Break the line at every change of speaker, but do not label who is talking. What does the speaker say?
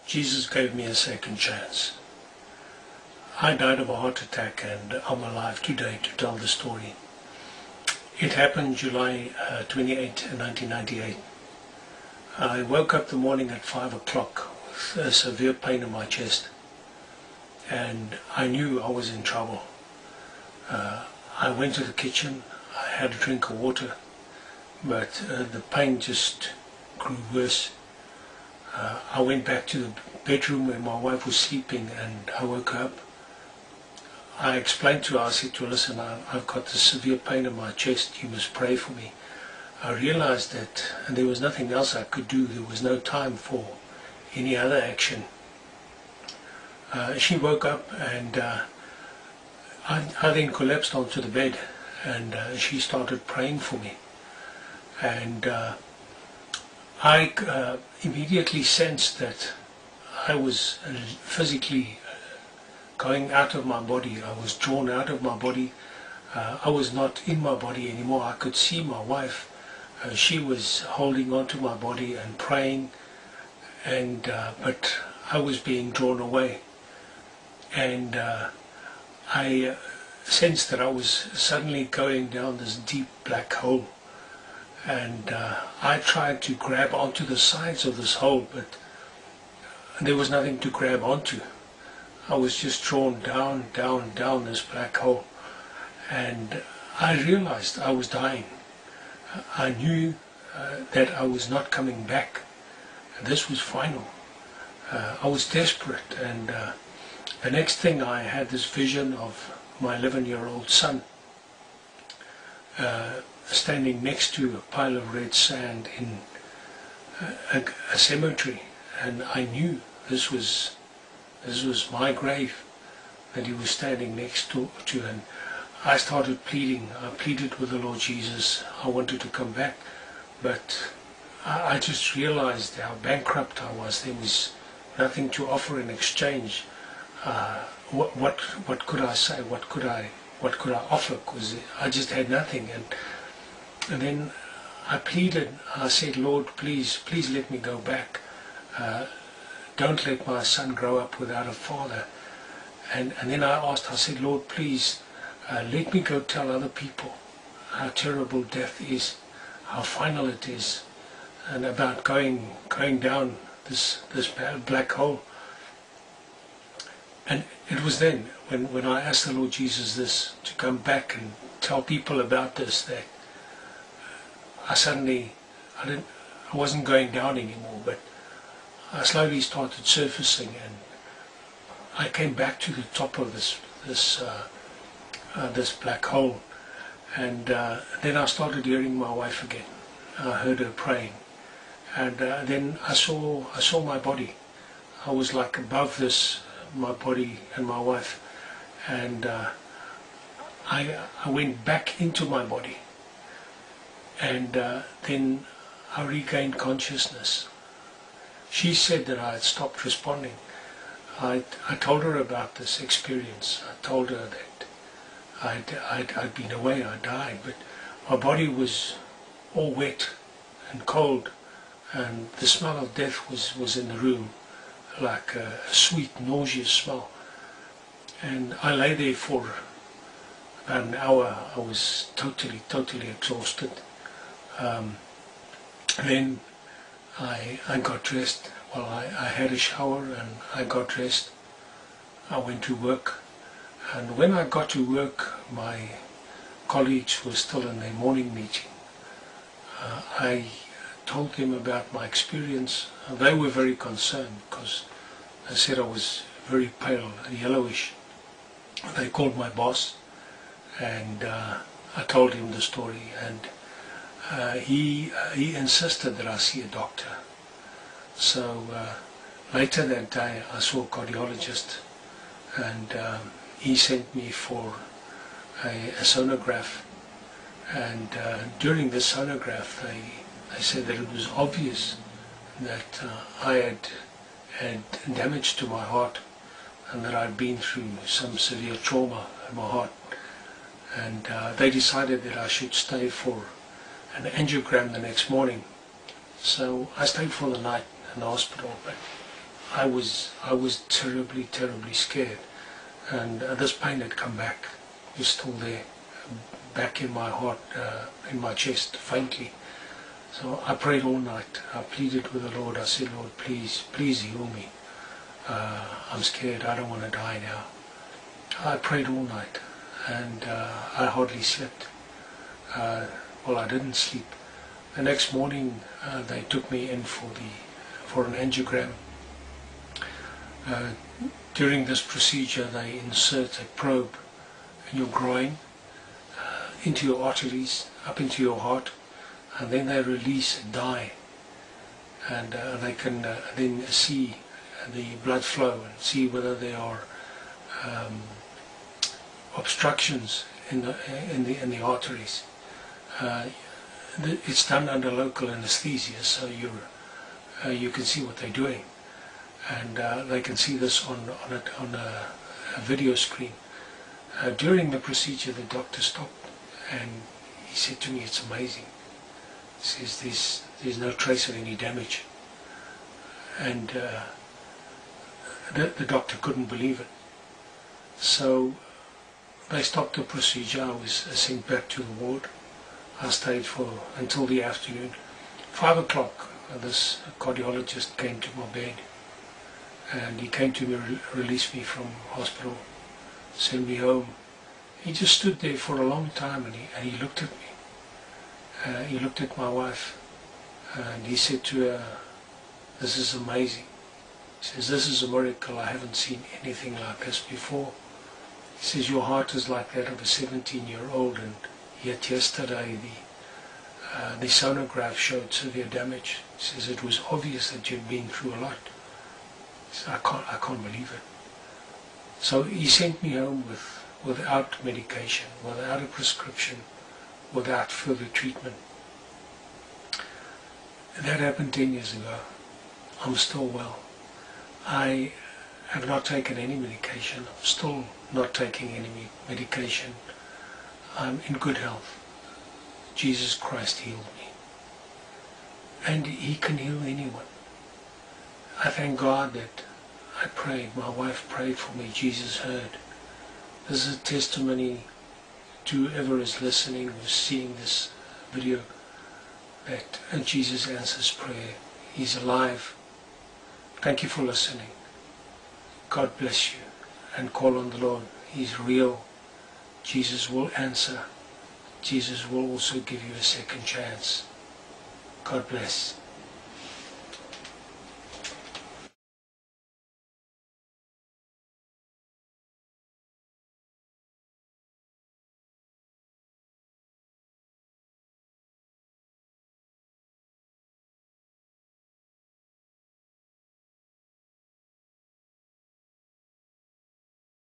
Jesus gave me a second chance. I died of a heart attack and I'm alive today to tell the story. It happened July 28, 1998. I woke up the morning at 5 o'clock with a severe pain in my chest, and I knew I was in trouble. I went to the kitchen, I had a drink of water, but the pain just grew worse. I went back to the bedroom where my wife was sleeping and I woke up. I explained to her, I said to her, listen, I've got this severe pain in my chest, you must pray for me. I realized that there was nothing else I could do, there was no time for any other action. She woke up and I then collapsed onto the bed and she started praying for me. And I immediately sensed that I was physically going out of my body. I was drawn out of my body. I was not in my body anymore. I could see my wife. She was holding on to my body and praying, and but I was being drawn away. And I sensed that I was suddenly going down this deep black hole. And I tried to grab onto the sides of this hole, but there was nothing to grab onto. I was just drawn down, down, down this black hole. And I realized I was dying. I knew that I was not coming back. And this was final. I was desperate, and the next thing I had this vision of my 11-year-old son standing next to a pile of red sand in a cemetery, and I knew this was my grave that he was standing next to, and I started pleading. I pleaded with the Lord Jesus. I wanted to come back, but I just realized how bankrupt I was. There was nothing to offer in exchange. What could I say? What could I offer? Because I just had nothing. And then I pleaded. I said, Lord, please let me go back. Don't let my son grow up without a father. And then I asked, I said, Lord, please let me go tell other people how terrible death is, how final it is, and about going down this black hole. And it was then when I asked the Lord Jesus this, to come back and tell people about this, that I wasn't going down anymore, but I slowly started surfacing, and I came back to the top of this black hole, and then I started hearing my wife again. I heard her praying, and then I saw my body. I was like above this, my body and my wife, and I went back into my body, and then I regained consciousness. She said that I had stopped responding. I told her about this experience. I told her that I'd been away, I died, but my body was all wet and cold, and the smell of death was in the room, like a sweet, nauseous smell. And I lay there for about an hour. I was totally exhausted. Then I got dressed. Well, I had a shower and I got dressed. I went to work, and when I got to work, my colleagues were still in their morning meeting. I told them about my experience. They were very concerned because they said I was very pale, yellowish. They called my boss, and I told him the story, and he insisted that I see a doctor. So later that day I saw a cardiologist, and he sent me for a sonograph, and during the sonograph they said that it was obvious that I had damage to my heart, and that I'd been through some severe trauma in my heart, and they decided that I should stay for an angiogram the next morning. So I stayed for the night in the hospital, but I was terribly scared, and this pain had come back. It was still there, back in my heart, in my chest, faintly. So I prayed all night. I pleaded with the Lord. I said, Lord, please heal me. I'm scared. I don't want to die now. I prayed all night, and I hardly slept. Well, I didn't sleep. The next morning, they took me in for an angiogram. During this procedure, they insert a probe in your groin, into your arteries, up into your heart, and then they release a dye, and they can then see the blood flow and see whether there are obstructions in the arteries. It's done under local anesthesia, so you can see what they're doing, and they can see this on a video screen. During the procedure, the doctor stopped and he said to me, "It's amazing." He says, "There's no trace of any damage," and the doctor couldn't believe it. So they stopped the procedure. I was sent back to the ward. I stayed until the afternoon. 5 o'clock, this cardiologist came to my bed, and he came to me, release me from hospital, send me home. He just stood there for a long time, and he looked at me. He looked at my wife, and he said to her, "This is amazing." He says, "This is a miracle. I haven't seen anything like this before." He says, "Your heart is like that of a 17-year-old, and yet yesterday the sonograph showed severe damage." He says, "It was obvious that you'd been through a lot." He says, I can't believe it." So he sent me home without medication, without a prescription, without further treatment. That happened 10 years ago. I'm still well. I have not taken any medication. I'm still not taking any medication. I'm in good health. Jesus Christ healed me. And He can heal anyone. I thank God that I prayed. My wife prayed for me. Jesus heard. This is a testimony to whoever is listening, who's seeing this video, that Jesus answers prayer. He's alive. Thank you for listening. God bless you. And call on the Lord. He's real. Jesus will answer. Jesus will also give you a second chance. God bless.